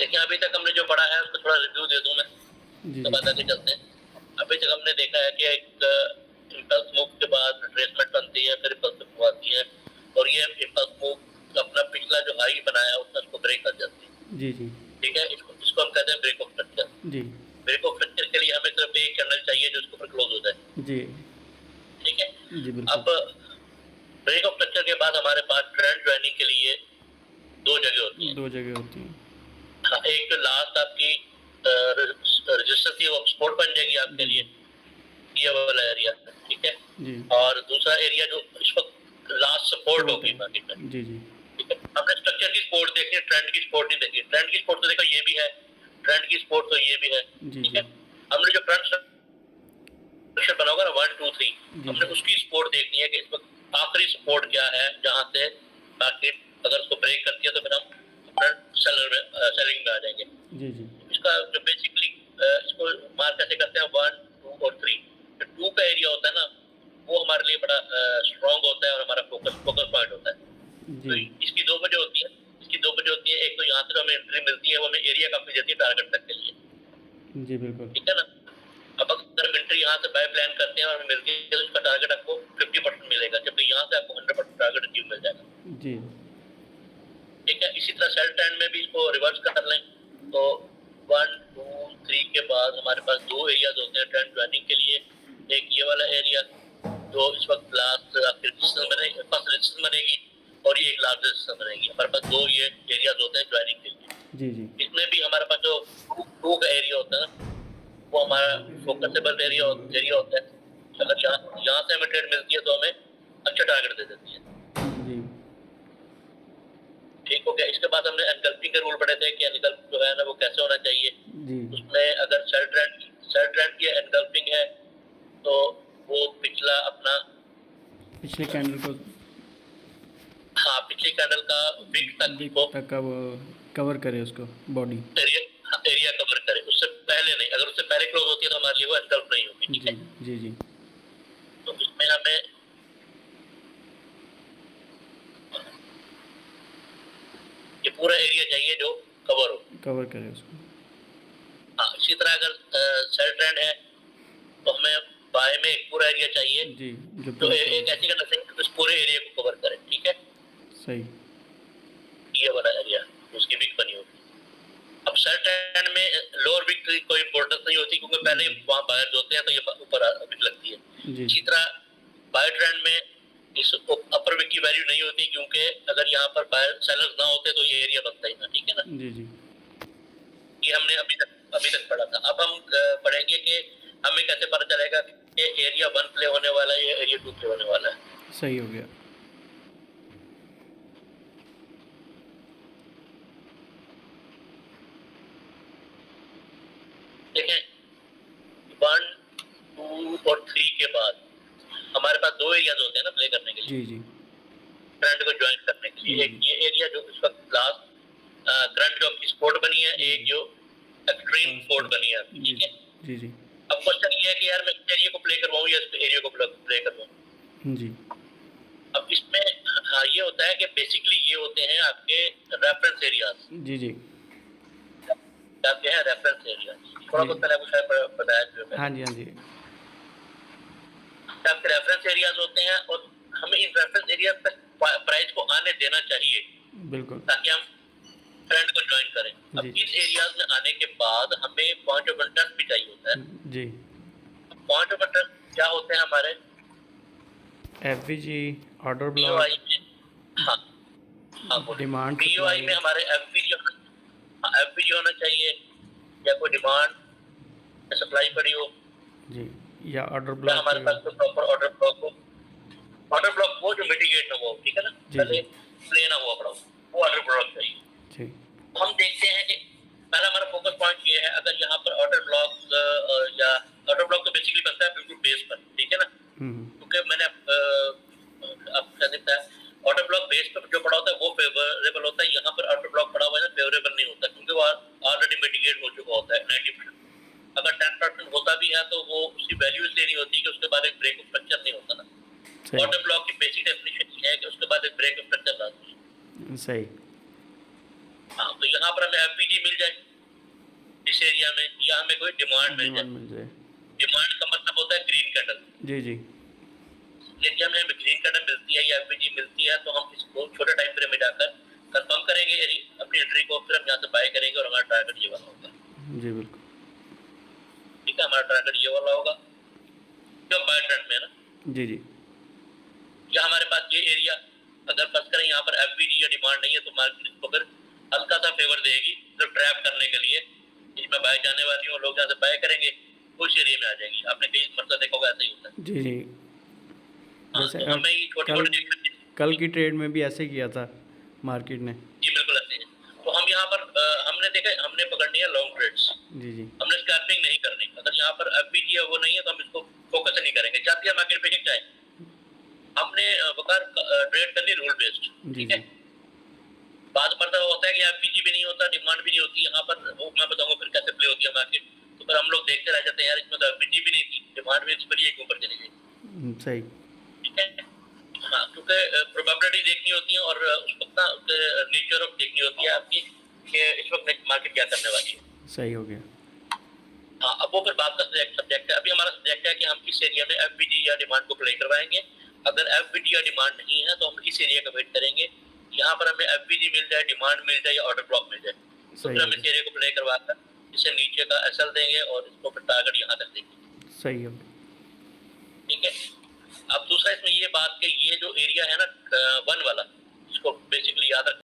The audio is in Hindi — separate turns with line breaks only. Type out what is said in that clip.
देखिए अभी तक हमने जो पढ़ा है उसको थोड़ा रिव्यू दे दूं मैं,
जी
तो
जी
बताते चलते हैं। अभी तक हमने देखा है कि एक इम्पल्स मूव के बाद रिट्रेसमेंट बनती है, फिर इम्पल्स मूव आती है, और ये इम्पल्स मूव अपना पिछला जो हाई बनाया है उसमें उसको ब्रेक कर जाती है।
जी जी
ठीक है, इसको इसको हम कहते हैं ब्रेक ऑफ स्ट्रक्चर।
जी
ब्रेक ऑफ स्ट्रक्चर के लिए हमें सिर्फ एक कैंडल चाहिए जो उसके ऊपर क्लोज हो जाए।
जी
ठीक है,
जी बिल्कुल।
अब ब्रेक ऑफ स्ट्रक्चर के बाद हमारे पास ट्रेंड ज्वाइनिंग के लिए दो जगह होती हैं।
दो जगह होती हैं।
हाँ, एक तो लास्ट आपकी रजिस्टर थी वो सपोर्ट बन जाएगी आपके
जी
लिए, ये वाला एरिया। ठीक है,
जी
और दूसरा एरिया जो इस वक्त लास्ट सपोर्ट
सपोर्ट
होगी
है।
मार्केट में।
जी जी
ठीक है, हमने स्ट्रक्चर की सपोर्ट देखी है, ट्रेंड की सपोर्ट नहीं देखी। ट्रेंड की सपोर्ट तो देखो ये भी है, ट्रेंड की सपोर्ट तो ये भी है।
जी
ठीक
जी
है, हमने जो फ्रंट स्ट्रक्चर बना होगा ना 1 2 3,
जी
हमने उसकी सपोर्ट देखनी है कि इस वक्त आखिरी सपोर्ट क्या है, जहां से मार्केट अगर उसको ब्रेक करती है तो फिर हम सेलिंग में आ जाएंगे।
जी जी
इसका जो बेसिकली इसको मार्क कैसे करते हैं 1 2 और 3। जो 2 का एरिया होता है ना वो हमारे लिए बड़ा स्ट्रांग होता है और हमारा फोकस पॉइंट होता है।
जी
तो इसकी दो वजह होती है, इसकी दो वजह होती है। एक तो यहाँ से हमें एंट्री मिलती है, वो हमें एरिया काफी देती है टारगेट तक के लिए।
जी बिल्कुल।
ठीक है ना, अब अगर हम एंट्री यहाँ से बाय प्लान करते हैं और हमें मिलती है तो इसका टारगेट आपको 50% मिलेगा, जबकि यहाँ से आपको 100% टारगेट अचीव मिल जाएगा।
जी
ठीक है, इसी तरह सेल ट्रेंड में भी इसको रिवर्स कर लें तो 1 2 3 के बाद हमारे पास दो एरियाज होते हैं ट्रेंड ज्वाइनिंग के लिए। एक ये वाला एरिया जो इस वक्त लास्ट आपकी रजिस्टर बनेगी, फर्स्ट रजिस्टर बनेगी, और ये एक लास्ट रजिस्टर बनेगी। हमारे पास दो ये एरियाज होते हैं ज्वाइनिंग के लिए।
जी जी
इसमें भी हमारे पास जो टू का एरिया होता है ना वो हमारा फोकसेबल एरिया होता है। अगर यहाँ से हमें ट्रेड मिलती है तो हमें अच्छा टारगेट दे देती है।
जी
ठीक हो गया, इसके बाद हमने एनगल्फिंग के रूल पढ़े थे कि एनगल्फ जो है ना वो कैसे होना चाहिए।
जी
उसमें अगर सेल ट्रेंड की एनगल्फिंग है तो वो पिछला अपना,
पिछले कैंडल को
हाँ पिछली कैंडल का विक तक
विक
वो
तक का वो कवर करे उसको बॉडी।
एरिया कवर करे, उससे पहले नहीं। अगर उससे पहले क्लोज होती है तो हमारे लिए वो एनगल्फ नहीं होगी। ठीक
जी
है,
जी जी
तो इसमें हमें ये पूरा एरिया चाहिए जो कवर हो।
कवर करे उसको।
हाँ, इसी तरह अगर सेल ट्रेंड है तो हमें बाय में एक पूरा एरिया चाहिए
जी जो
जो
पूरा
एक ऐसी कंडीशन है उस पूरे एरिया को कवर करे। ठीक है,
सही।
ये वाला एरिया उसकी विक बनी होगी। अब सेल ट्रेंड में लोअर विक की कोई इंपॉर्टेंस नहीं होती क्योंकि पहले वहां बायर्स होते हैं तो ये ऊपर विक लगती है।
जी
इसी तरह बाय ट्रेंड में इस अपर विक की वैल्यू नहीं होती क्योंकि अगर यहाँ पर बायर सेलर्स ना होते तो ये एरिया बनता ही ना। ठीक है ना,
जी जी
ये हमने अभी तक पढ़ा था। अब हम पढ़ेंगे कि हमें कैसे पता चलेगा कि एरिया 1 प्ले होने वाला है या एरिया 2 प्ले होने वाला है।
सही हो गया।
देखें 1 2 और 3 के बाद हमारे पास दो एरियाज होते हैं ना प्ले करने के लिए,
जी जी
ट्रेंड को ज्वाइन करने के लिए। एक ये एरिया जो इस वक्त लास्ट करंट जो आपकी सपोर्ट बनी है, एक जो एक्सट्रीम सपोर्ट बनी है।
जी
ठीक है,
जी जी
अब क्वेश्चन ये है कि यार मैं इस एरिया को प्ले करवाऊं या इस एरिया को प्ले करवाऊं।
जी
अब इसमें हाँ ये होता है कि बेसिकली ये होते हैं आपके रेफरेंस एरियाज।
जी जी
क्या है रेफरेंस एरिया, थोड़ा
जी
बहुत पहले आपको शायद बताया जो
हाँ
मैंने।
जी हाँ जी
आपके रेफरेंस एरियाज होते हैं और हमें इन रेफरेंस एरिया तक प्राइस को आने देना चाहिए
बिल्कुल।
ताकि हम ट्रेंड को ज्वाइन करें। अब
जी
इस एरियाज में आने के बाद हमें पॉइंट ऑफ इंटरेस्ट भी चाहिए होता है।
जी
पॉइंट ऑफ इंटरेस्ट क्या होते हैं हमारे
एफवीजी ऑर्डर ब्लॉक
बीओआई में। हाँ हाँ,
डिमांड
बीओआई में हमारे एफपीजी होना चाहिए या कोई डिमांड सप्लाई पड़ी हो,
जी या ऑर्डर
या
ब्लॉक
हमारे पास कोई प्रॉपर ऑर्डर ब्लॉक हो। ऑर्डर ब्लॉक वो जो मिटिगेट ना हो, ठीक है ना,
जी
पहले
जी
प्ले ना हुआ पड़ा हो, वो ऑर्डर ब्लॉक चाहिए।
जी
हम देखते हैं कि पहला हमारा फोकस पॉइंट ये है, अगर यहाँ पर ऑर्डर ब्लॉक या ऑर्डर ब्लॉक तो बेसिकली बनता है बिल्कुल बेस पर। ठीक है ना, क्योंकि मैंने आपको क्या देखता है ऑर्डर ब्लॉक बेस पर जो पड़ा होता है वो फेवरेबल होता है। यहाँ पर ऑर्डर ब्लॉक पड़ा हुआ है ना फेवरेबल नहीं होता क्योंकि वो ऑलरेडी मिटिगेट हो चुका होता है 90%। अगर 10% होता भी है तो वो उसकी वैल्यू इसलिए नहीं होती कि उसके बाद एक ब्रेक ऑफ स्ट्रक्चर नहीं होता ना।
सही
ऑर्डर ब्लॉक की बेसिक डेफिनेशन ये है कि उसके बाद एक ब्रेक ऑफ स्ट्रक्चर लाती है।
सही।
हाँ, तो यहाँ पर हमें एफपीजी मिल जाए इस एरिया में, या हमें कोई डिमांड मिल
डिमांड
जाए।
मिल जाए।
डिमांड का मतलब होता है ग्रीन कैंडल।
जी जी।
एरिया में हमें ग्रीन कैंडल मिलती है या एफपीजी मिलती है, तो हम इसको छोटे टाइम फ्रेम में जाकर कंफर्म करेंगे अपनी एंट्री को, फिर हम यहाँ से बाय करेंगे और हमारा टारगेट ये वाला होगा।
जी बिल्कुल।
ठीक है, हमारा टारगेट ये वाला होगा जो बाय ट्रेंड में है ना।
जी जी।
या हमारे पास ये एरिया अगर फर्स्ट करें यहाँ पर एफपीजी या डिमांड नहीं है, तो मार्केट इसको फिर हल्का सा फेवर देगी तो ट्रैप करने के लिए, इसमें बाय जाने वाली हूँ, लोग यहाँ से बाय करेंगे, उस एरिया में आ जाएंगी। आपने कई मतलब देखा होगा ऐसा ही होता है।
जी जी।
हाँ,
जैसे
तो हमें ये छोटी
कल
छोटी
कल की ट्रेड में भी ऐसे किया था मार्केट ने।
जी बिल्कुल ऐसे है। तो हम यहाँ पर हमने देखा, हमने पकड़नी है लॉन्ग ट्रेड्स,
जी जी।
हमने स्कैल्पिंग नहीं करनी। अगर यहाँ पर एफपीजी है वो नहीं है तो हम इसको फोकस नहीं करेंगे, चाहती है मार्केट पे चाहे। हमने वकार ट्रेड करनी रूल बेस्ड।
जी
ठीक है,
जी।
बाद मरता होता है कि एफपीजी भी नहीं होता, डिमांड भी नहीं होती यहाँ पर, वो मैं बताऊंगा फिर कैसे प्ले होती है मार्केट। तो फिर हम लोग देखते रह जाते हैं यार, इसमें तो एफपीजी भी नहीं थी, डिमांड भी एक्सपीरी एक ऊपर चली गई।
सही।
ठीक है, हाँ, क्योंकि प्रोबेबिलिटी देखनी होती है और उस वक्त ना नेचर ऑफ देखनी होती है आपकी कि इस वक्त नेक्स्ट मार्केट क्या करने वाली है।
सही हो गया।
हाँ, अब वो फिर बात का सब्जेक्ट है। अभी हमारा सब्जेक्ट है कि हम किस एरिया में एफबीडी या डिमांड को प्ले करवाएंगे। अगर एफबीडी या डिमांड नहीं है तो हम इस एरिया का वेट करेंगे, यहाँ पर हमें एफबीडी मिल जाए, डिमांड मिल जाए या ऑर्डर ब्लॉक मिल जाए, तो फिर हम इस एरिया को प्ले करवाकर इसे नीचे का एसएल देंगे और इसको फिर टारगेट यहाँ तक देंगे।
सही हो।
ठीक है, अब दूसरा इसमें ये बात कि ये जो एरिया है ना वन वाला, इसको बेसिकली याद रखना